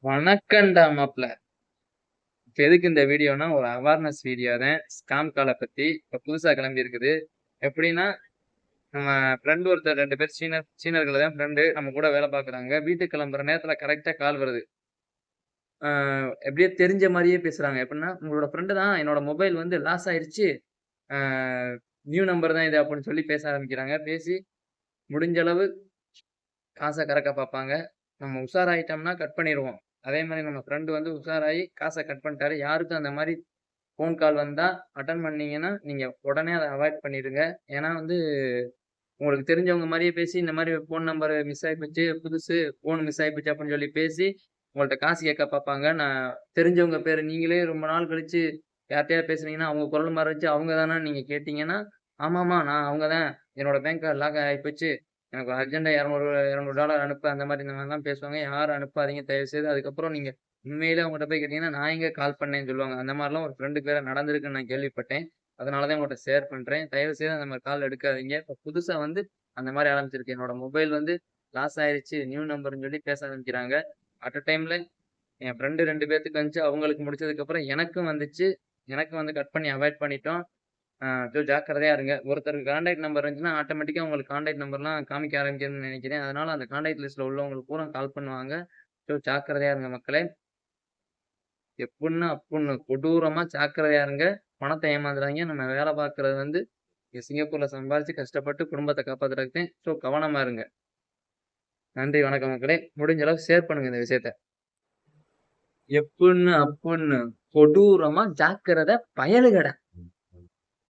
வணக்கம்டா மாப்ள. இப்ப எதுக்கு இந்த வீடியோனா, ஒரு அவேர்னஸ் வீடியோ தான். ஸ்காம் கால பத்தி. இப்ப புதுசா கிளம்பி இருக்குது. எப்படின்னா, நம்ம ஃப்ரெண்ட் ஒருத்தர் 2 பேர் சீனர்கள் தான் ஃப்ரெண்டு. நம்ம கூட வேலை பார்க்குறாங்க. வீட்டுக்கு கிளம்புற நேரத்துல கரெக்ட்டா கால் வருது. அ எப்படியோ தெரிஞ்ச மாரியே பேசுறாங்க. எப்படின்னா, "உங்களோட ஃப்ரெண்டு தான். என்னோட மொபைல் வந்து லாஸ் ஆயிருச்சு. அ நியூ நம்பர் தான் இது" அப்படின்னு சொல்லி பேச ஆரம்பிக்கிறாங்க. பேசி முடிஞ்ச அளவு காச கறக்க பார்ப்பாங்க. நம்ம உஷாராயிட்டோம்னா கட் பண்ணிருவோம். அதே மாரி நம்ம ஃப்ரெண்ட் வந்து உஷாராயி காச கட் பண்ணிட்டாரு. யாருக்கும் அந்த மாரி ஃபோன் கால் வந்தா அட்டெண்ட் பண்ணீங்கன்னா, நீங்க உடனே அத அவாய்ட் பண்ணிருங்க. ஏன்னா வந்து உங்களுக்கு தெரிஞ்சவங்க மாரியே பேசி, இந்த மாரி ஃபோன் நம்பர் மிஸ் ஆயி போச்சு, புதுசு ஃபோன் மிஸ் ஆயி போச்சு அப்படின்னு சொல்லி பேசி, உங்கள்ட்ட காசு கேட்க பாப்பாங்க. நான் தெரிஞ்சவங்க பேரு நீங்களே ரொம்ப நாள் கழிச்சு யார்ட்டயாவது பேசுனீங்கன்னா, அவங்க குரல் மாரி இருந்துச்சு, அவங்க தானான்னு நீங்க கேட்டீங்கன்னா, ஆமாமா நான் அவங்க தான். என்னோட பேங்க் கார்ட் லாக் ஆயிப்போச்சு. எனக்கு அர்ஜென்ட்டா $200 அனுப்பு அந்த மாரி இந்த மாரிலாம் பேசுவாங்க. யாரும் அனுப்பாதீங்க தயவுசெய்து. அதுக்கப்புறம் நீங்க உண்மையிலே அவங்கட்ட போய் கேட்டீங்கன்னா, நான் எங்க கால் பண்ணேன்னு சொல்லுவாங்க. அந்த மாரிலாம் ஒரு ஃப்ரெண்டுக்கு வேற நடந்திருக்குன்னு நான் கேள்விப்பட்டேன். அதனால தான் உங்கள்ட்ட ஷேர் பண்றேன். தயவு செய்து அந்த மாரி கால் எடுக்காதீங்க. இப்ப புதுசா வந்து அந்த மாரி ஆரம்பிச்சிருக்கு. என்னோட மொபைல் வந்து லாஸ் ஆயிருச்சு. நியூ நம்பர்ன்னு சொல்லி பேச ஆரம்பிக்கிறாங்க. அட் அ டைம்ல என் ஃப்ரெண்டு 2 பேத்துக்கு வந்துச்சு. அவங்களுக்கு முடிச்சதுக்கப்புறம் எனக்கும் வந்துச்சு. எனக்கும் வந்து கட் பண்ணி அவாய்ட் பண்ணிட்டோம். ஜாக்கிரதையா இருங்க. ஒருத்தருக்கு கான்டாக்ட் நம்பர் இருந்துச்சுன்னா, ஆட்டோமேட்டிக்கா உங்களுக்கு கான்டாக்ட் நம்பர்லாம் காமிக்க ஆரம்பிக்குதுன்னு நெனைக்கிறேன். அதனால அந்த கான்டாக்ட் லிஸ்ட்ல உள்ளவங்களுக்கு பூரா கால் பண்ணுவாங்க. ஜாக்கிரதையா இருங்க மக்களே. எப்புட்ன்னா அப்புட்ன்னு கொடூரமா ஜாக்கிரதையா இருங்க. பணத்த ஏமாந்துறாதீங்க. நம்ம வேலை பார்க்குறது வந்து இங்க சிங்கப்பூர்ல சம்பாரிச்சு கஷ்டப்பட்டு குடும்பத்த காப்பாத்துறதுக்கு தான். கவனமா இருங்க. நன்றி, வணக்கம் மக்களே. முடிஞ்ச அளவு ஷேர் பண்ணுங்க இந்த விஷயத்த. எப்புட்ன்னு அப்புட்ன்னு கொடூரமா ஜாக்கிரத பயலுகடா.